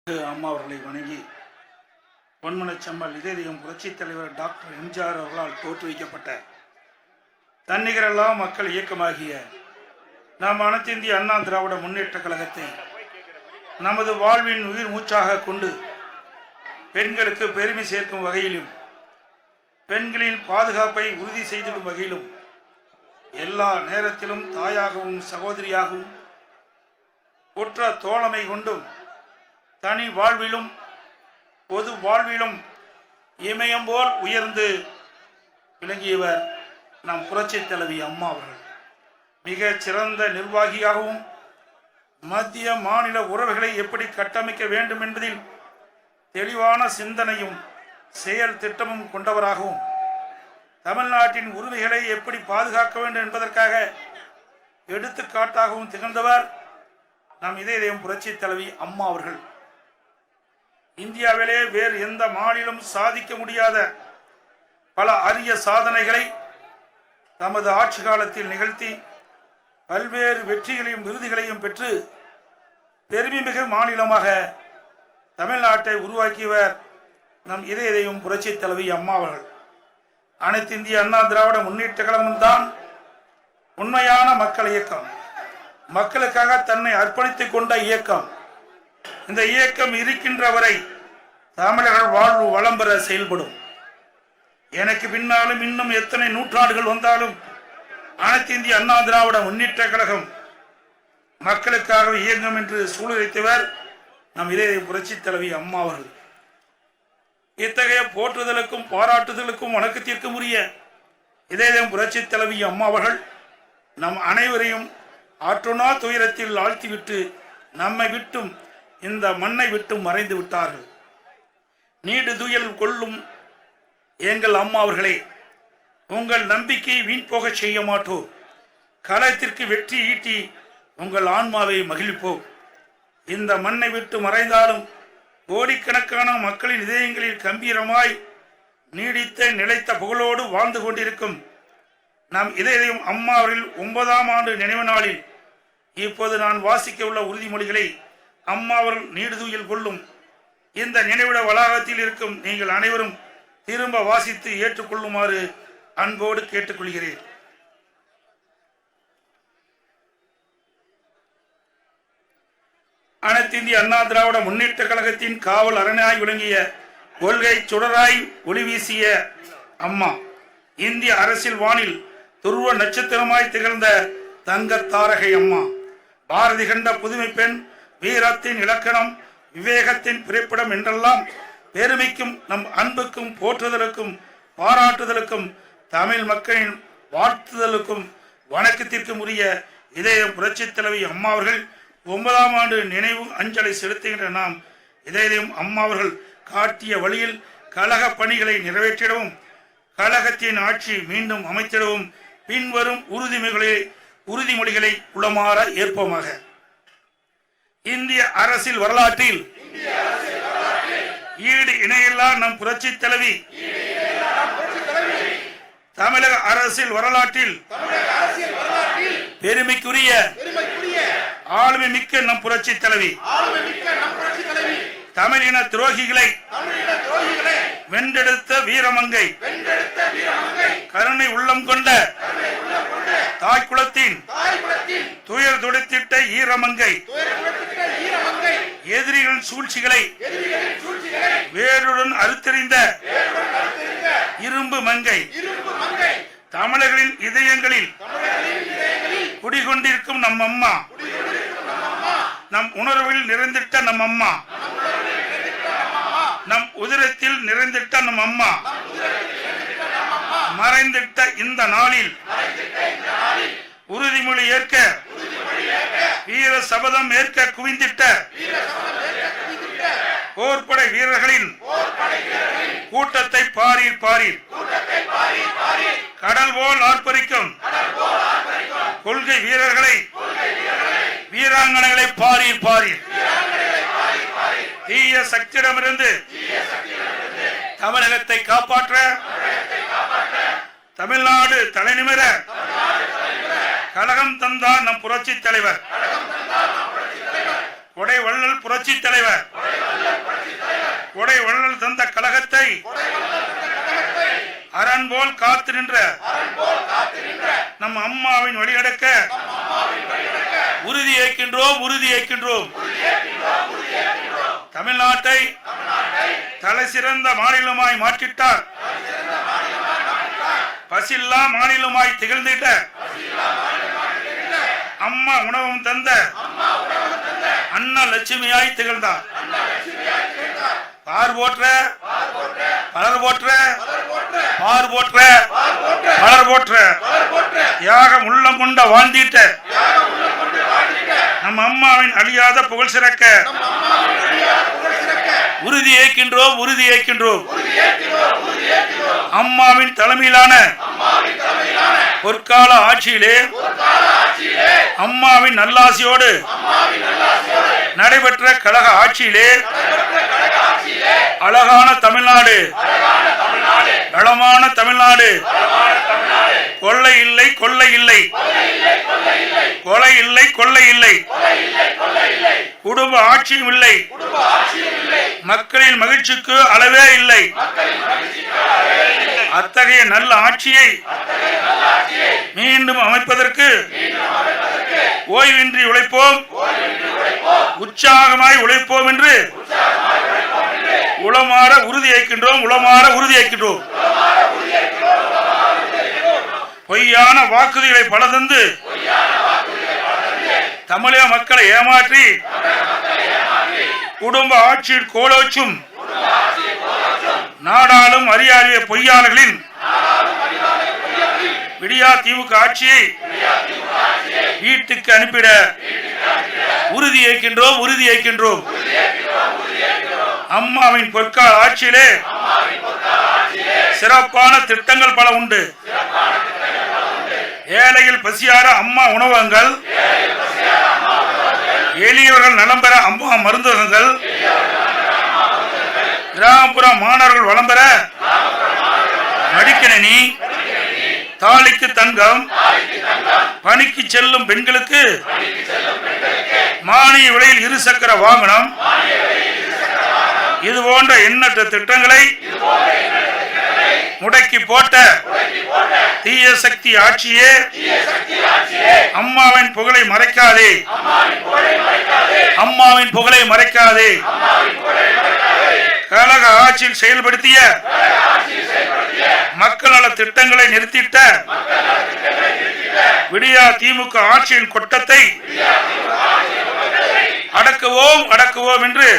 அம்மா அவர்களை வணங்கி பொன்மனச்செம்மல் இதயம் புரட்சித் தலைவர் டாக்டர் எம்ஜிஆர் அவர்களால் தோற்றுவிக்கப்பட்ட தன்னிகரெல்லா மக்கள் இயக்கமாகிய நாம் அனைத்து இந்திய அண்ணா திராவிட முன்னேற்ற கழகத்தை நமது வாழ்வின் உயிர் மூச்சாக கொண்டு பெண்களுக்கு பெருமை சேர்க்கும் வகையிலும் பெண்களின் பாதுகாப்பை உறுதி செய்திடும் வகையிலும் எல்லா நேரத்திலும் தாயாகவும் சகோதரியாகவும் ஒற்ற தோழமை கொண்டும் தனி வாழ்விலும் பொது வாழ்விலும் இமயம் போல் உயர்ந்து விளங்கியவர் நம் புரட்சித் தலைவி அம்மா அவர்கள். மிக சிறந்த நிர்வாகியாகவும் மத்திய மாநில உறவுகளை எப்படி கட்டமைக்க வேண்டும் என்பதில் தெளிவான சிந்தனையும் செயல் திட்டமும் கொண்டவராகவும் தமிழ்நாட்டின் உரிமைகளை எப்படி பாதுகாக்க வேண்டும் என்பதற்காக எடுத்துக்காட்டாகவும் திகழ்ந்தவர் நம் இதயம் புரட்சித் தலைவி அம்மா அவர்கள். இந்தியாவிலே வேறு எந்த மாநிலம் சாதிக்க முடியாத பல அரிய சாதனைகளை தமது ஆட்சி காலத்தில் நிகழ்த்தி பல்வேறு வெற்றிகளையும் விருதுகளையும் பெற்று பெருமைமிகு மாநிலமாக தமிழ்நாட்டை உருவாக்கியவர் நம் இதயம் புரட்சித் தலைவி அம்மா அவர்கள். அனைத்து இந்திய அண்ணா திராவிட முன்னேற்ற கழகம் தான் உண்மையான மக்கள் இயக்கம், மக்களுக்காக தன்னை அர்ப்பணித்துக் கொண்ட இயக்கம். இந்த இயக்கம் இருக்கின்ற வரை தமிழர்கள் வாழ்வு வளம் பெற செயல்படும். எனக்கு பின்னாலும் இன்னும் எத்தனை நூற்றாண்டுகள் வந்தாலும் அனைத்து இந்திய அண்ணா திராவிட முன்னேற்ற கழகம் மக்களுக்காக இயங்கும் என்று சூழ்நிலைத்தவர் நம் இதயம் புரட்சித் தலைவி அம்மா அவர்கள். இத்தகைய போற்றுதலுக்கும் பாராட்டுதலுக்கும் வணக்கத்திற்கும் உரிய இதயம் புரட்சித் தலைவி அம்மா அவர்கள் நம் அனைவரையும் ஆற்றுணா துயரத்தில் ஆழ்த்திவிட்டு நம்மை விட்டும் இந்த மண்ணை விட்டும் மறைந்து விட்டார்கள். நீடு துயல் கொள்ளும் எங்கள் அம்மா அவர்களே, உங்கள் நம்பிக்கையை வீண் போக செய்ய மாட்டோம். களத்திற்கு வெற்றி ஈட்டி உங்கள் ஆன்மாவை மகிழ்ப்போம். இந்த மண்ணை விட்டு மறைந்தாலும் கோடிக்கணக்கான மக்களின் இதயங்களில் கம்பீரமாய் நீடித்த நிலைத்த புகழோடு வாழ்ந்து கொண்டிருக்கும் நம் இதயம் அம்மா அவர்கள் 9ஆம் ஆண்டு நினைவு நாளில் இப்போது நான் வாசிக்க உள்ள உறுதிமொழிகளை அம்மா அவர்கள் நீடுதுயில் கொள்ளும் இந்த நினைவிட வளாகத்தில் இருக்கும் நீங்கள் அனைவரும் திரும்ப வாசித்து ஏற்றுக்கொள்ளுமாறு அன்போடு கேட்டுக்கொள்கிறேன். அனைத்து இந்திய அண்ணா திராவிட முன்னேற்ற கழகத்தின் காவல் அரணாய் விளங்கிய கொள்கை சுடராய் ஒளி வீசிய அம்மா, இந்திய அரசியல் வானில் துருவ நட்சத்திரமாய் திகழ்ந்த தங்க தாரகை அம்மா, பாரதி கண்ட புதுமை பெண், வீரத்தின் இலக்கணம், விவேகத்தின் பிறப்பிடம் என்றெல்லாம் பெருமைக்கும் நம் அன்புக்கும் போற்றுதலுக்கும் பாராட்டுதலுக்கும் தமிழ் மக்களின் வாழ்த்துதலுக்கும் வணக்கத்திற்கும் உரிய இதயம் புரட்சித் தலைவி அம்மா அவர்கள் 9ஆம் ஆண்டு நினைவு அஞ்சலி செலுத்துகின்ற நாம் இதயம் அம்மா அவர்கள் காட்டிய வழியில் கழக பணிகளை நிறைவேற்றிடவும் கழகத்தின் ஆட்சி மீண்டும் அமைத்திடவும் பின்வரும் உறுதிமொழிகளை உளமாற ஏற்போமாக. இந்திய அரசியல் வரலாற்றில் ஈடு இணையில்லா நம் புரட்சித் தலைவி, தமிழக அரசியல் வரலாற்றில் பெருமைக்குரிய ஆளுமை மிக்க நம் புரட்சித் தலைவி, தமிழின துரோகிகளை வென்றெடுத்த வீரமங்கை, கருணை உள்ளம் கொண்ட தாய்க்குளத்தின் துயர் துடைத்திட்ட ஈரமங்கை, எதிரிகளின் சூழ்ச்சிகளை வேருடன் அறுத்தறிந்த இரும்பு மங்கை, தமிழர்களின் இதயங்களில் குடிகொண்டிருக்கும் நம் அம்மா, நம் உணர்வில் நிறைந்திட்ட நம் அம்மா, நம் உதிரத்தில் நிறைந்திட்ட நம் அம்மா, மறைந்திட்ட இந்த நாளில் உறுதிமொழி ஏற்க வீர சபதம் ஏற்க குவிந்திட்ட போர்படை வீரர்களின் கூட்டத்தை பாரீர் பாரீர், கடல் போல் ஆர்ப்பரிக்கும் கொள்கை வீரர்களை வீராங்கனைகளை பாரீர் பாரீர், தீய சக்தியிடமிருந்து தமிழகத்தை காப்பாற்ற தமிழ்நாடு தலைநிமிர கழகம் தந்தார் நம் புரட்சித் தலைவர், கொடை வள்ளல் புரட்சித் தலைவர், கொடை வள்ளல் தந்த கழகத்தை அரண் போல் காத்து நின்ற நம் அம்மாவின் வழிநடக்க உறுதி ஏற்கின்றோம் உறுதி ஏற்கின்றோம். தமிழ்நாட்டை தலை சிறந்த மாநிலமாய் மாற்றிட்டார். பசில்லா மாநிலமாய் திகழ்ந்திட்ட அம்மா உணவும் தந்த அண்ணா லட்சுமியாய் திகழ்ந்தார். பார் போற்ற பலர் போற்ற பார் போற்ற பலர் போற்ற தியாகம் உள்ளம் கொண்ட வாழ்ந்திட்ட நம் அம்மாவின் அழியாத புகழ் சிறக்க உறுதி ஏற்கின்றோம் உறுதி ஏற்கின்றோம். அம்மாவின் தலைமையிலான பொற்கால ஆட்சியிலே அம்மாவின் நல்லாசியோடு நடைபெற்ற கழக ஆட்சியிலே அழகான தமிழ்நாடு, வளமான தமிழ்நாடு, கொள்ளை இல்லை கொள்ளை இல்லை, கொலை இல்லை கொள்ளை இல்லை, குடும்ப ஆட்சியும் இல்லை, மக்களின் மகிழ்ச்சிக்கு அளவே இல்லை. அத்தகைய நல்ல ஆட்சியை மீண்டும் அமைப்பதற்கு ஓய்வின்றி உழைப்போம், உற்சாகமாய் உழைப்போம் என்று உளமாற உறுதி ஏற்கின்றோம் உளமாற உறுதி ஏற்கின்றோம். பொய்யான வாக்குறுதிகளை பல தந்து தமிழக மக்களை ஏமாற்றி குடும்ப ஆட்சியில் கோலோச்சும் நாடாளும் அறியாரிய பொய்யாளர்களின் விடியா திமுக ஆட்சியை வீட்டுக்கு அனுப்பிட உறுதி ஏற்கின்றோம் உறுதி ஏற்கின்றோம். அம்மாவின் பொற்கால ஆட்சியிலே சிறப்பான திட்டங்கள் பல உண்டு. ஏழையில் பசியார அம்மா உணவகங்கள், எளியவர்கள் நலம் பெற அம்மா மருந்தகங்கள், கிராமப்புற மாணவர்கள் வளம் பெற மடிக்கணினி, தாலிக்கு தங்கம், பணிக்கு செல்லும் பெண்களுக்கு மானிய விலையில் இருசக்கர வாகனம், இது போன்ற எண்ணற்ற திட்டங்களை முடக்கி போட்ட தீய சக்தி ஆட்சியே அம்மாவின் புகழை மறைக்காதே, அம்மாவின் புகழை மறைக்காதே. கழக ஆட்சியில் செயல்படுத்திய மக்கள் நல திட்டங்களை நிறுத்திட்ட விடியா திமுக ஆட்சியின் கொட்டத்தை அடக்குவோம் அடக்குவோம் என்று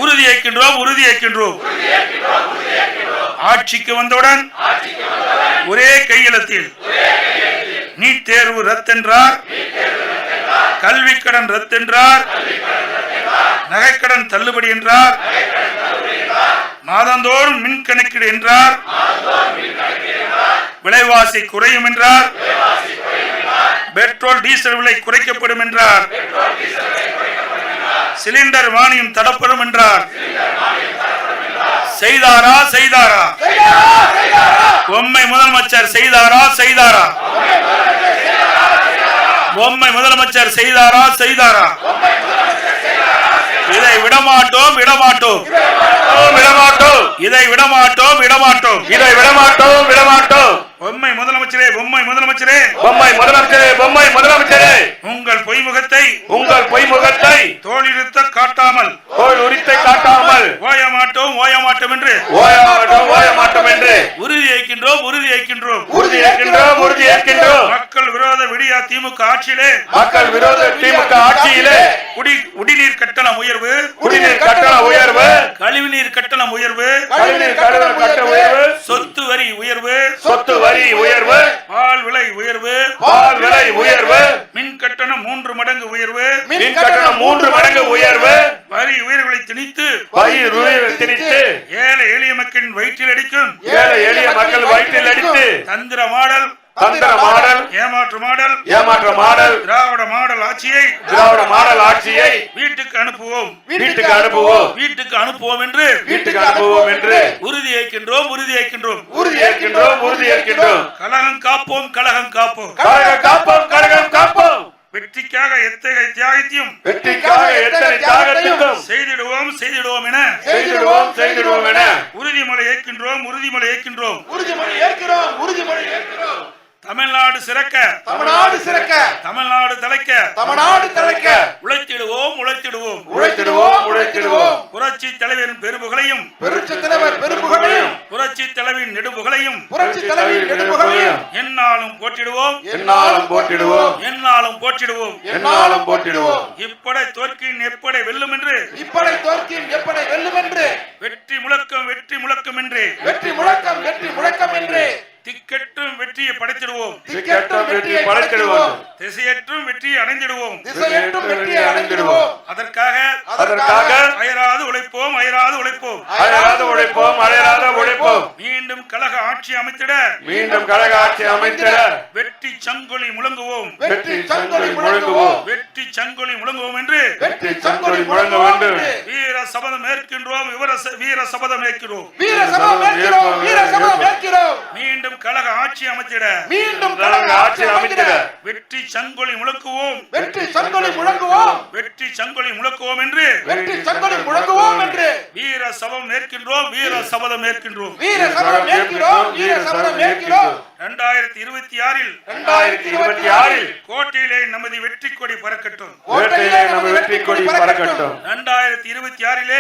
உறுதி ஏற்கின்றோம் உறுதி ஏற்கின்றோம். ஆட்சிக்கு வந்தவுடன் ஒரே கையெழுத்தில் நீட் தேர்வு ரத்தென்றார், கல்வி கடன் ரத்தென்றார், நகைக்கடன் தள்ளுபடி என்றார், மாதந்தோறும் மின் கணக்கீடு என்றார், விலைவாசி குறையும் என்றார், பெட்ரோல் டீசல் விலை குறைக்கப்படும் என்றார், சிலிண்டர் மானியம் தடப்படும் என்றார். செய்தாரா செய்தாரா? பொம்மை முதலமைச்சர் செய்தாரா செய்தாரா? பொம்மை முதலமைச்சர் செய்தாரா செய்தாரா? இதை விடமாட்டோம் விடமாட்டோம் விடமாட்டோம், இதை விடமாட்டோம் விடமாட்டோம், இதை விடமாட்டோம் விடமாட்டோம். பொம்மை முதலமைச்சரே பொம்மை முதலமைச்சரே பொம்மை முதலமைச்சரே பொம்மை முதலமைச்சரே, உங்கள் பொய்முகத்தை தோளிருத்த காட்டாமல் தோல் உரித்தை காட்டாமல் ஓயமாட்டோம் ஓயமாட்டோம் என்று ஓயமாட்டோம் என்று உறுதி ஏற்கின்றோம் உறுதி ஏற்கின்றோம் உறுதி ஏற்கின்றோம் உறுதி ஏற்கின்றோம். மக்கள் விரோத விடியா திமுக ஆட்சியிலே மக்கள் விரோத திமுக ஆட்சியிலே குடிநீர் கட்டணம் உயர்வு, குடிநீர் கட்டணம் உயர்வு, கழிவுநீர் கட்டணம் உயர்வு, கழிவுநீர் கட்டணம் உயர்வு, சொத்து வரி உயர்வு, சொத்து வரி உயர்வு, பால் விலை உயர்வு, பால் விலை உயர்வு, மின் கட்டணம் 3 மடங்கு உயர்வு, மின் கட்டணம் 3 மடங்கு உயர்வு, வரி உயர்வுகளை திணித்து ஏழை எளிய மக்களின் வயிற்றில் அடிக்கும் ஏழை எளிய மக்கள் வயிற்றில் அடித்து தந்திர மாடல் ஏமாற்று மாடல் திராவிட மாடல் ஆட்சியை வீட்டுக்கு அனுப்புவோம் என்று உறுதி ஏற்கின்றோம் உறுதி ஏற்கின்றோம். கழகம் காப்போம் கழகம் காப்போம். வெற்றிக்காக எத்தகைய தியாகத்தையும் செய்திடுவோம் என உறுதிமொழி ஏற்கின்றோம். தமிழ்நாடு சிறக்க, தமிழ்நாடு தலைக்க உழைத்திடுவோம். புரட்சி தலைவரின் பெரும்புகளையும், புரட்சி தலைவின் நெடும்புகளையும் எந்நாளும் போற்றிடுவோம். இப்படை தோற்கின் எப்படை வெல்லும் என்று வெற்றி முழக்கம் என்று திக்கெட்டும் வெற்றியை படைத்திடுவோம். திசையற்றும் வெற்றியை அடைந்திடுவோம். அதற்காக அயராது உழைப்போம். மீண்டும் கழக ஆட்சி அமைத்திட வெற்றி சங்கொலி முழங்குவோம். என்று வீர சபதம் ஏற்கின்றோம். மீண்டும் கழக ஆட்சி அமைத்திட வெற்றி சங்கொலி முழக்குவோம். என்று வீர சபதம் ஏற்கின்றோம். 2026 கோட்டையிலே நமது வெற்றி கொடி பறக்கட்டும். 2026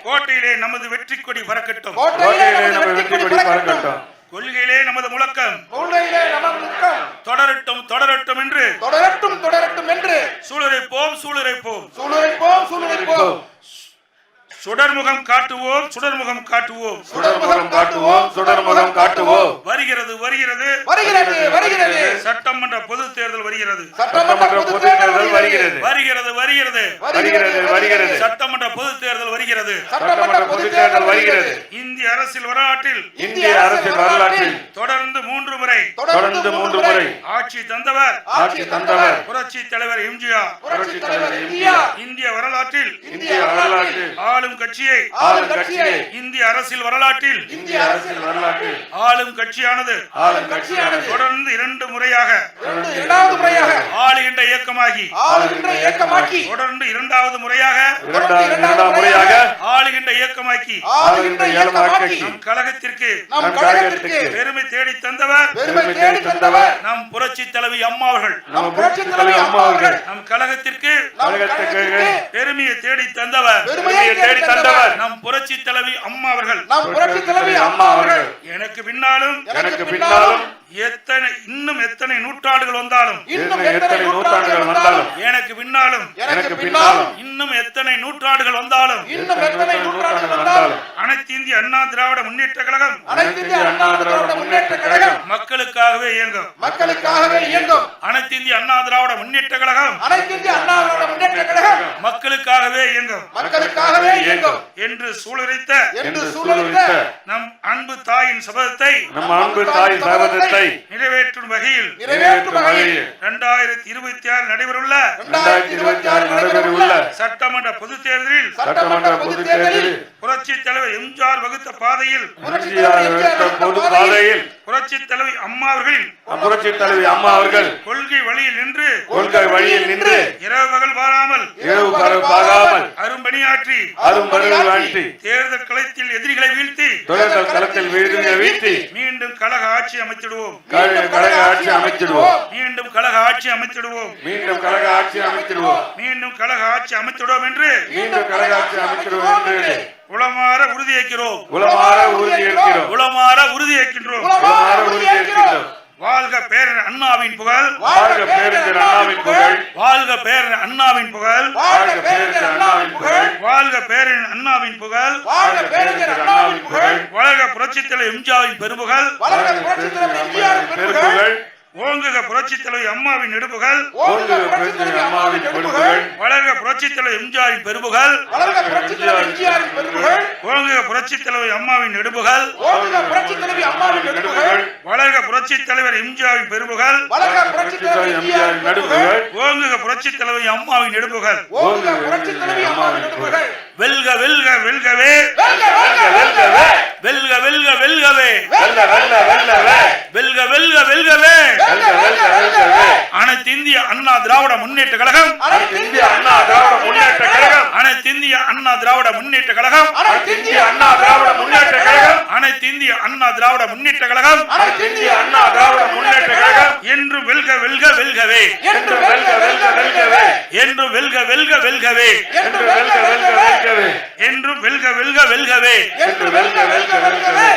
கோட்டையிலே நமது வெற்றி கொடி பறக்கட்டும். கொள்கையிலே நமது முழக்கம் தொடரட்டும் என்று சூளுரைப்போம். சுடர்முகம் காட்டுவோம். வருகிறது சட்டமன்ற பொது தேர்தல் வருகிறது. சட்டமன்ற பொது தேர்தல் வருகிறது. இந்திய அரசியல் வரலாற்றில் தொடர்ந்து 3 முறை ஆட்சி தந்தவர் புரட்சி தலைவர் எம்ஜிஆர். இந்திய வரலாற்றில் ஆளும் கட்சியை இந்திய அரசியல் வரலாற்றில் ஆளும் கட்சியானது தொடர்ந்து 2 முறையாக ஆளுகின்ற இயக்கமாகி தொடர்ந்து 2வது முறையாக ஆளுகின்ற இயக்கமாக்கி நம் கழகத்திற்கு பெருமை தேடி தந்தவர் நம் புரட்சி தலைவி அம்மா அவர்கள். நம் கழகத்திற்கு பெருமையை தேடி தந்தவர் நம் புரட்சி தலைவி அம்மா அவர்கள். எனக்கு பின்னாலும் இன்னும் எத்தனை நூற்றாண்டுகள் வந்தாலும் எனக்கு பின்னாலும் இன்னும் எத்தனை நூற்றாண்டுகள் வந்தாலும் அனைத்து இந்திய அண்ணா திராவிட முன்னேற்ற கழகம் மக்களுக்காகவே இயங்கும். அனைத்து இந்திய அண்ணா திராவிட முன்னேற்ற கழகம் மக்களுக்காகவே இயங்கும் என்று சூளுரைத்த நம் அன்பு தாயின் சபதத்தை நிறைவேற்றும் வகையில் 2026 நடைபெறவுள்ள சட்டமன்ற பொதுத் தேர்தலில் புரட்சி தலைவர் எம்ஜிஆர் வகுத்த பாதையில் புரட்சி தலைவி அம்மா அவர்களின் கொள்கை வழியில் நின்று இரவு பகல் பாராமல் அரும்பணியாற்றி தேர்தல் களத்தில் எதிரிகளை வீழ்த்தி மீண்டும் கழக ஆட்சி அமைத்திடுவோம். என்று உளமாற உறுதியேற்கின்றோம். வாழ்க பேரறிஞர் அண்ணாவின் புகழ். வாழ்க பேரறிஞர் அண்ணாவின் புகழ். வாழ்க புரட்சித் தலைவர் எம்ஜிஆரின் பெரும்புகழ். ஓங்குக புரட்சித் தலைவி அம்மாவின் நெடுப்புகழ். வளர்க புரட்சித் தலைவர் எம்ஜிஆரின் பெரும்புகழ். ஓங்குக புரட்சித் தலைவி அம்மாவின் நெடுப்புகழ். வளர்க புரட்சித் தலைவர் எம்ஜிஆரின் பெரும்புகழ். ஓங்குக புரட்சித் தலைவி அம்மாவின் நெடுப்புகழ். வெல்க வெல்க வெல்கவே வெல்க வெல்க வெல்கவே வெல்க வெல்க வெல்கவே வெல்க வெல்க வெல்கவே வெல்க வெல்க வெல்கவே வெல்க வெல்க வெல்கவே அனைத்து இந்திய அண்ணா திராவிட முன்னேற்ற கழகம் அனைத்து இந்திய அண்ணா திராவிட முன்னேற்ற கழகம் அனைத்து இந்திய அண்ணா திராவிட முன்னேற்ற கழகம் அனைத்து இந்திய அண்ணா திராவிட முன்னேற்ற கழகம் அனைத்து இந்திய அண்ணா திராவிட முன்னேற்ற கழகம் அனைத்து இந்திய அண்ணா திராவிட முன்னேற்ற கழகம் என்று வெல்க வெல்க வெல்கவே என்று வெல்க வெல்க வெல்கவே என்று வெல்க வெல்க வெல்கவே என்று வெல்க வெல்க வெல்கவே என்று வெல்க வெல்க வெல்கவே என்று வெல்க வெல்க வெல்கவே